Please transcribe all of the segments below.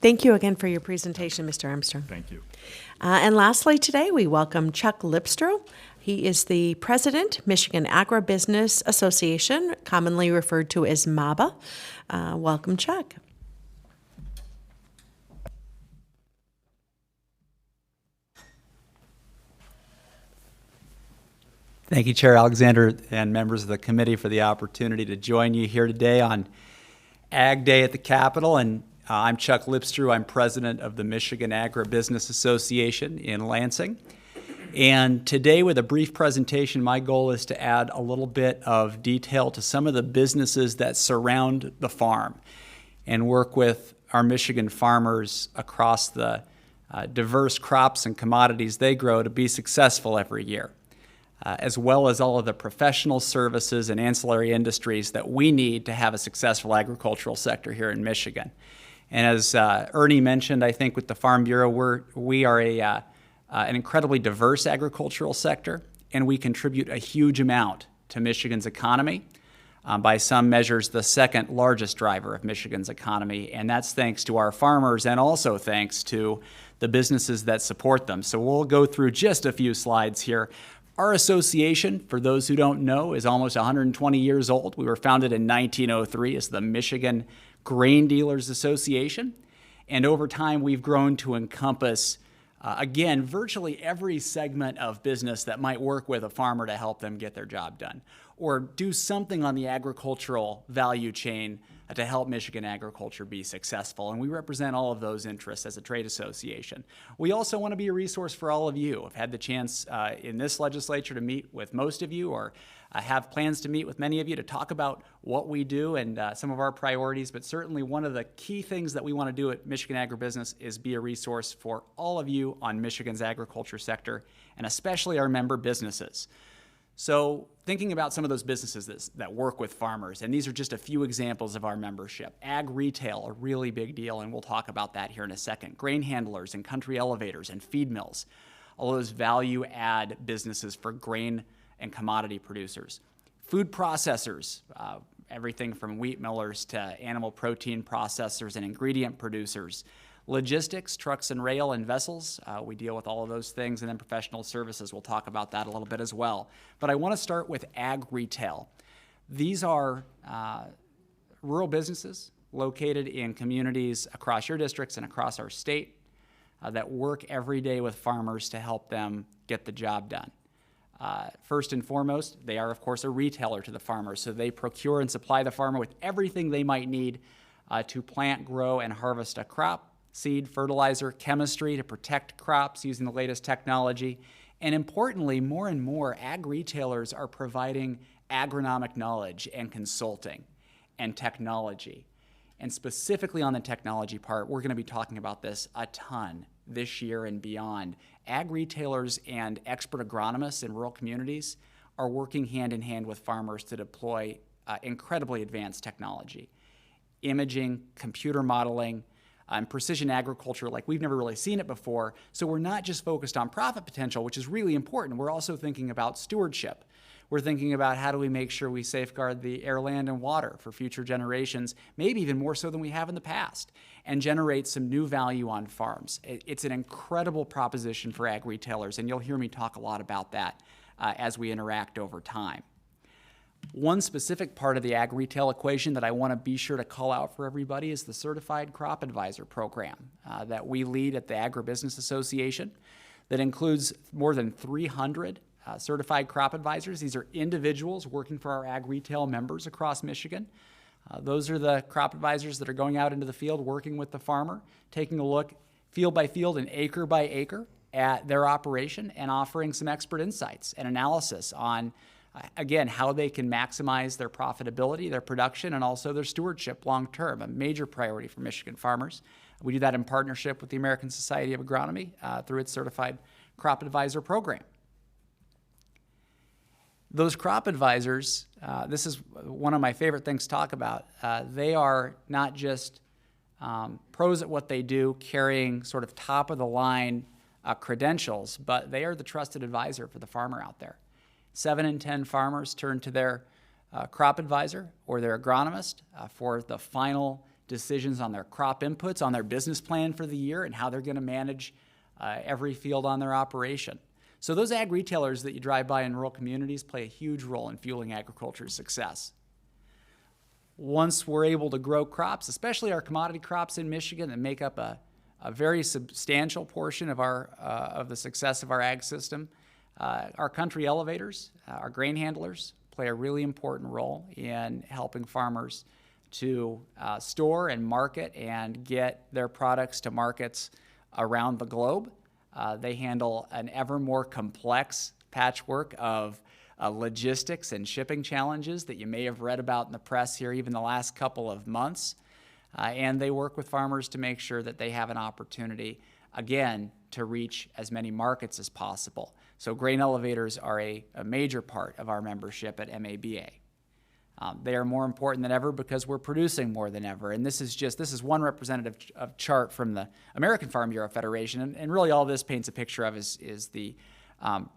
Thank you again for your presentation, Mr. Armstrong. Thank you. And lastly today, we welcome Chuck Lippstreu. He is the president, Michigan Agri-Business Association, commonly referred to as MABA. Welcome, Chuck. Thank you, Chair Alexander and members of the committee for the opportunity to join you here today on Ag Day at the Capitol. And I'm Chuck Lippstreu. I'm president of the Michigan Agri-Business Association in Lansing. And today, with a brief presentation, my goal is to add a little bit of detail to some of the businesses that surround the farm and work with our Michigan farmers across the diverse crops and commodities they grow to be successful every year, as well as all of the professional services and ancillary industries that we need to have a successful agricultural sector here in Michigan. And as Ernie mentioned, I think with the Farm Bureau, we are an incredibly diverse agricultural sector, and we contribute a huge amount to Michigan's economy. By some measures, the second largest driver of Michigan's economy, and that's thanks to our farmers and also thanks to the businesses that support them. So we'll go through just a few slides here. Our association, for those who don't know, is almost 120 years old. We were founded in 1903 as the Michigan Grain Dealers Association, and over time we've grown to encompass, again, virtually every segment of business that might work with a farmer to help them get their job done, or do something on the agricultural value chain to help Michigan agriculture be successful. And we represent all of those interests as a trade association. We also want to be a resource for all of you. I've had the chance in this legislature to meet with most of you, or have plans to meet with many of you to talk about what we do and some of our priorities. But certainly one of the key things that we want to do at Michigan Agribusiness is be a resource for all of you on Michigan's agriculture sector, and especially our member businesses. So thinking about some of those businesses that work with farmers, and these are just a few examples of our membership. Ag retail, a really big deal, and we'll talk about that here in a second. Grain handlers and country elevators and feed mills, all those value add businesses for grain and commodity producers. Food processors, everything from wheat millers to animal protein processors and ingredient producers. Logistics, trucks and rail and vessels, we deal with all of those things. And then professional services, we'll talk about that a little bit as well. But I want to start with ag retail. These are rural businesses located in communities across your districts and across our state that work every day with farmers to help them get the job done. First and foremost, they are, of course, a retailer to the farmer, so they procure and supply the farmer with everything they might need to plant, grow, and harvest a crop, seed, fertilizer, chemistry to protect crops using the latest technology. And importantly, more and more ag retailers are providing agronomic knowledge and consulting and technology. And specifically on the technology part, we're going to be talking about this a ton this year and beyond. Ag retailers and expert agronomists in rural communities are working hand in hand with farmers to deploy incredibly advanced technology. Imaging, computer modeling, and precision agriculture like we've never really seen it before. So we're not just focused on profit potential, which is really important. We're also thinking about stewardship. We're thinking about how do we make sure we safeguard the air, land, and water for future generations, maybe even more so than we have in the past, and generate some new value on farms. It's an incredible proposition for ag retailers, and you'll hear me talk a lot about that as we interact over time. One specific part of the ag retail equation that I want to be sure to call out for everybody is the Certified Crop Advisor program that we lead at the Agri-Business Association that includes more than 300 certified crop advisors. These are individuals working for our ag retail members across Michigan. Those are the crop advisors that are going out into the field, working with the farmer, taking a look field by field and acre by acre at their operation and offering some expert insights and analysis on again, how they can maximize their profitability, their production, and also their stewardship long term, a major priority for Michigan farmers. We do that in partnership with the American Society of Agronomy through its Certified Crop Advisor program. Those crop advisors, this is one of my favorite things to talk about. They are not just pros at what they do, carrying sort of top of the line credentials, but they are the trusted advisor for the farmer out there. 7 in 10 farmers turn to their crop advisor or their agronomist for the final decisions on their crop inputs, on their business plan for the year, and how they're going to manage every field on their operation. So those ag retailers that you drive by in rural communities play a huge role in fueling agriculture's success. Once we're able to grow crops, especially our commodity crops in Michigan that make up a very substantial portion of the success of our ag system, our country elevators, our grain handlers play a really important role in helping farmers to store and market and get their products to markets around the globe. They handle an ever more complex patchwork of logistics and shipping challenges that you may have read about in the press here even the last couple of months. And they work with farmers to make sure that they have an opportunity, again, to reach as many markets as possible. So grain elevators are a major part of our membership at MABA. They are more important than ever because we're producing more than ever. And this is one representative chart from the American Farm Bureau Federation. And really all this paints a picture of is the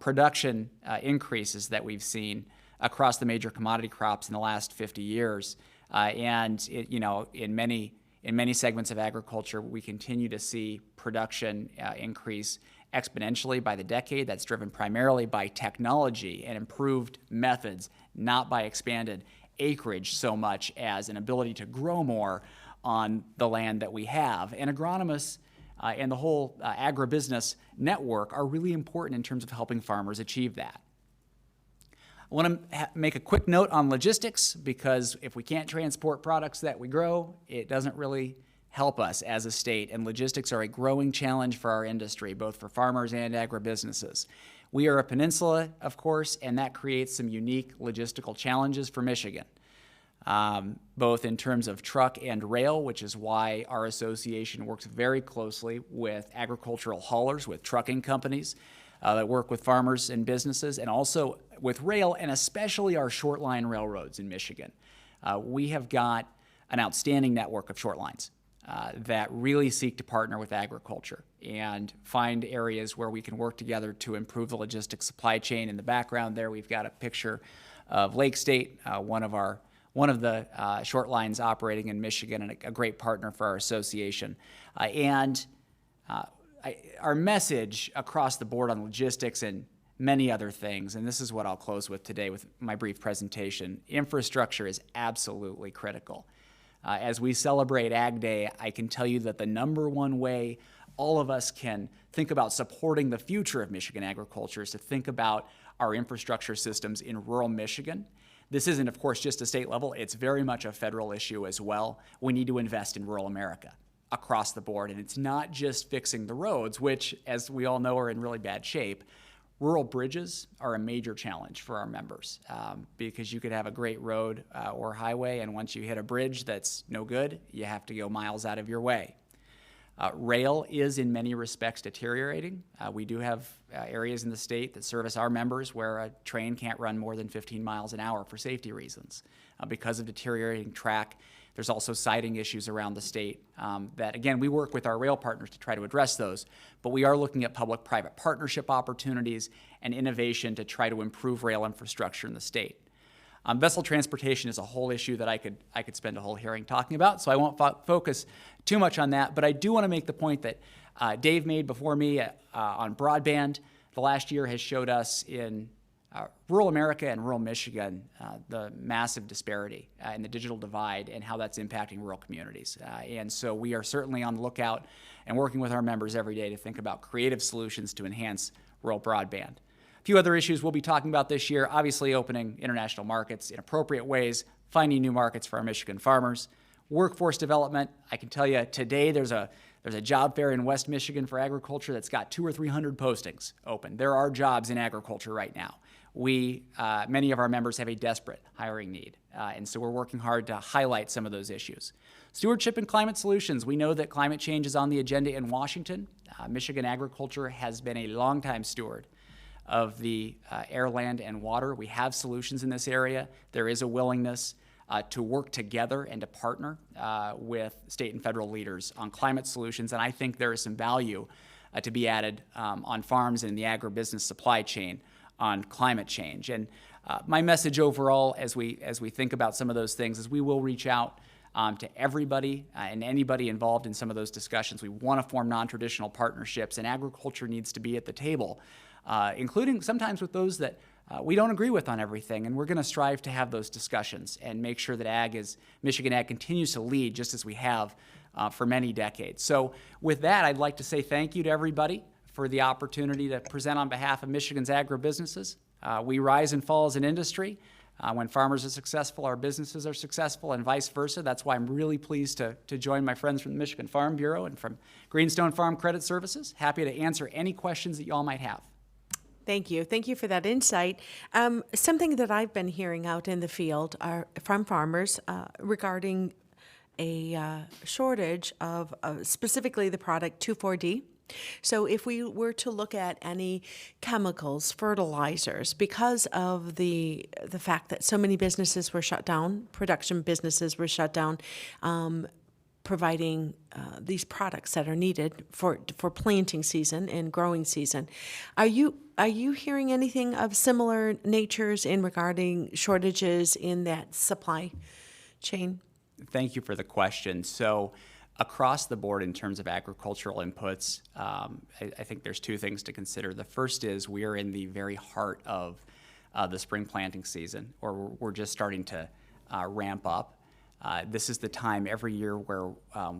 production increases that we've seen across the major commodity crops in the last 50 years. In many segments of agriculture, we continue to see production increase exponentially by the decade. That's driven primarily by technology and improved methods, not by expanded acreage so much as an ability to grow more on the land that we have. And agronomists and the whole agribusiness network are really important in terms of helping farmers achieve that. I want to make a quick note on logistics, because if we can't transport products that we grow, it doesn't really help us as a state, and logistics are a growing challenge for our industry, both for farmers and agribusinesses. We are a peninsula, of course, and that creates some unique logistical challenges for Michigan, both in terms of truck and rail, which is why our association works very closely with agricultural haulers, with trucking companies that work with farmers and businesses, and also with rail, and especially our short line railroads in Michigan. We have got an outstanding network of short lines that really seek to partner with agriculture and find areas where we can work together to improve the logistics supply chain. In the background there, we've got a picture of Lake State, one of the short lines operating in Michigan, and a great partner for our association. Our message across the board on logistics and many other things, and this is what I'll close with today with my brief presentation, infrastructure is absolutely critical. As we celebrate Ag Day, I can tell you that the number one way all of us can think about supporting the future of Michigan agriculture is to think about our infrastructure systems in rural Michigan. This isn't, of course, just a state level. It's very much a federal issue as well. We need to invest in rural America across the board, and it's not just fixing the roads, which, as we all know, are in really bad shape. Rural bridges are a major challenge for our members because you could have a great road or highway, and once you hit a bridge that's no good, you have to go miles out of your way. Rail is in many respects deteriorating. We do have areas in the state that service our members where a train can't run more than 15 miles an hour for safety reasons because of deteriorating track. There's also siding issues around the state that, again, we work with our rail partners to try to address those, but we are looking at public-private partnership opportunities and innovation to try to improve rail infrastructure in the state. Vessel transportation is a whole issue that I could spend a whole hearing talking about, so I won't focus too much on that, but I do want to make the point that Dave made before me on broadband. The last year has showed us in rural America and rural Michigan the massive disparity in the digital divide and how that's impacting rural communities. And so we are certainly on the lookout and working with our members every day to think about creative solutions to enhance rural broadband. A few other issues we'll be talking about this year: obviously opening international markets in appropriate ways, finding new markets for our Michigan farmers, workforce development. I can tell you today there's a job fair in West Michigan for agriculture that's got 200 or 300 postings open. There are jobs in agriculture right now. Many of our members have a desperate hiring need, and so we're working hard to highlight some of those issues. Stewardship and climate solutions. We know that climate change is on the agenda in Washington. Michigan agriculture has been a longtime steward of the air, land, and water. We have solutions in this area. There is a willingness to work together and to partner with state and federal leaders on climate solutions, and I think there is some value to be added on farms and in the agribusiness supply chain on climate change. And my message overall as we think about some of those things is we will reach out to everybody and anybody involved in some of those discussions. We want to form non-traditional partnerships, and agriculture needs to be at the table, including sometimes with those that we don't agree with on everything, and we're going to strive to have those discussions and make sure that Michigan Ag continues to lead just as we have for many decades. So with that, I'd like to say thank you to everybody for the opportunity to present on behalf of Michigan's agribusinesses. We rise and fall as an industry. When farmers are successful, our businesses are successful, and vice versa. That's why I'm really pleased to join my friends from the Michigan Farm Bureau and from Greenstone Farm Credit Services. Happy to answer any questions that you all might have. Thank you. Thank you for that insight. Something that I've been hearing out in the field from farmers regarding a shortage of specifically the product 2,4-D. So if we were to look at any chemicals, fertilizers, because of the fact that so many businesses were shut down, production businesses were shut down, providing these products that are needed for planting season and growing season, are you hearing anything of similar natures in regarding shortages in that supply chain? Thank you for the question. So across the board in terms of agricultural inputs, I think there's two things to consider. The first is we are in the very heart of the spring planting season, or we're just starting to ramp up. This is the time every year where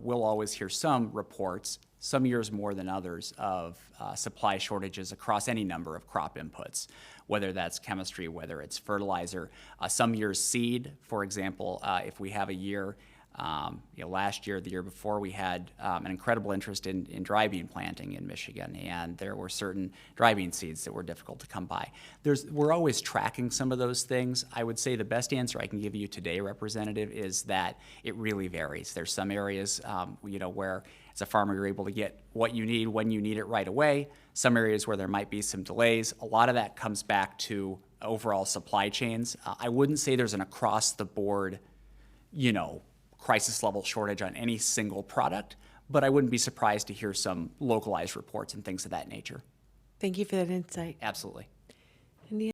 we'll always hear some reports, some years more than others, of supply shortages across any number of crop inputs, whether that's chemistry, whether it's fertilizer. Some years seed, for example, if we have a year, last year, the year before, we had an incredible interest in dry bean planting in Michigan, and there were certain dry bean seeds that were difficult to come by. We're always tracking some of those things. I would say the best answer I can give you today, Representative, is that it really varies. There's some areas, where as a farmer you're able to get what you need when you need it right away. Some areas where there might be some delays. A lot of that comes back to overall supply chains. I wouldn't say there's an across-the-board, crisis level shortage on any single product, but I wouldn't be surprised to hear some localized reports and things of that nature. Thank you for that insight. Absolutely.